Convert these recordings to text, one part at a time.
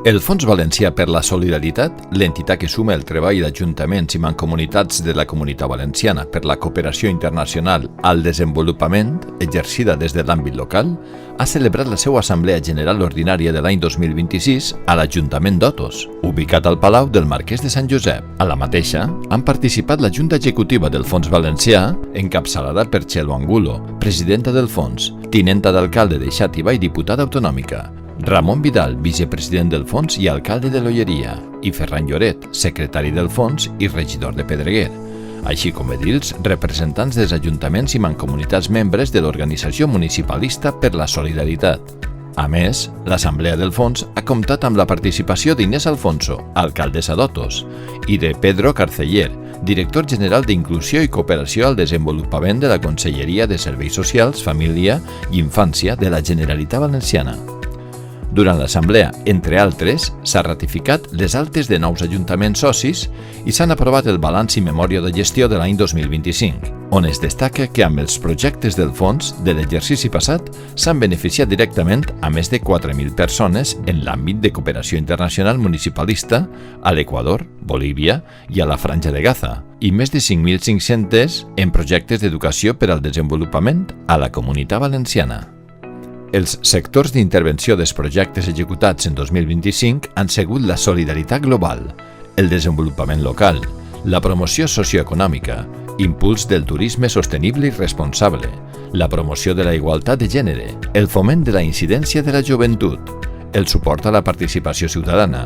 El Fons Valencià per la Solidaritat, l'entitat que suma el treball d'ajuntaments i mancomunitats de la Comunitat Valenciana per la cooperació internacional al desenvolupament, exercida des de l'àmbit local, ha celebrat la seva Assemblea General Ordinària de l'any 2026 a l'Ajuntament d'Otos, ubicat al Palau del Marquès de Sant Josep. A la mateixa han participat la Junta Executiva del Fons Valencià, encapçalada per Txelo Angulo, presidenta del fons, tinenta d'alcalde de Xàtiva i diputada autonòmica, Ramon Vidal, vicepresident del fons i alcalde de l'Olleria, i Ferran Lloret, secretari del fons i regidor de Pedreguer, així com edils, representants dels ajuntaments i mancomunitats membres de l'Organització Municipalista per la Solidaritat. A més, l'Assemblea del Fons ha comptat amb la participació d'Inés Alfonso, alcaldessa d'Otos, i de Pedro Carceller, director general d'Inclusió i Cooperació al Desenvolupament de la Conselleria de Serveis Socials, Família i Infància de la Generalitat Valenciana. Durant l'assemblea, entre altres, s'ha ratificat les altes de nous ajuntaments socis i s'han aprovat el balanç i memòria de gestió de l'any 2025, on es destaca que amb els projectes del fons de l'exercici passat s'han beneficiat directament a més de 4.000 persones en l'àmbit de cooperació internacional municipalista a l'Equador, Bolívia i a la Franja de Gaza, i més de 5.500 en projectes d'educació per al desenvolupament a la Comunitat Valenciana. Els sectors d'intervenció dels projectes executats en 2025 han sigut la solidaritat global, el desenvolupament local, la promoció socioeconòmica, impuls del turisme sostenible i responsable, la promoció de la igualtat de gènere, el foment de la incidència de la joventut, el suport a la participació ciutadana,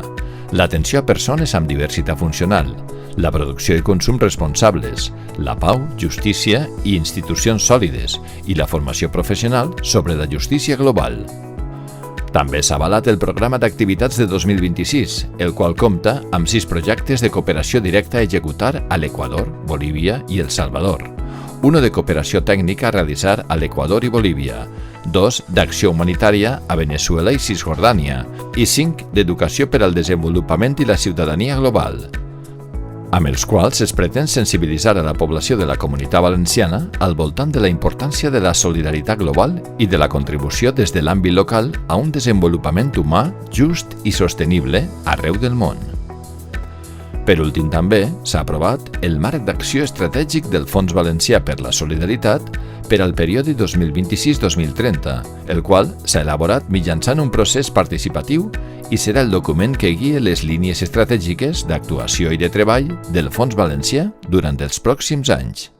l'atenció a persones amb diversitat funcional, la producció i consum responsables, la pau, justícia i institucions sòlides i la formació professional sobre la justícia global. També s'ha avalat el programa d'activitats de 2026, el qual compta amb 6 projectes de cooperació directa a executar a l'Equador, Bolívia i El Salvador, 1 de cooperació tècnica a realitzar a l'Equador i Bolívia, 2 d'acció humanitària a Veneçuela i Cisjordània i 5 d'educació per al desenvolupament i la ciutadania global, amb els quals es pretén sensibilitzar a la població de la Comunitat Valenciana al voltant de la importància de la solidaritat global i de la contribució des de l'àmbit local a un desenvolupament humà just i sostenible arreu del món. Per últim també s'ha aprovat el marc d'acció estratègic del Fons Valencià per la Solidaritat per al període 2026-2030, el qual s'ha elaborat mitjançant un procés participatiu i serà el document que guia les línies estratègiques d'actuació i de treball del Fons Valencià durant els pròxims anys.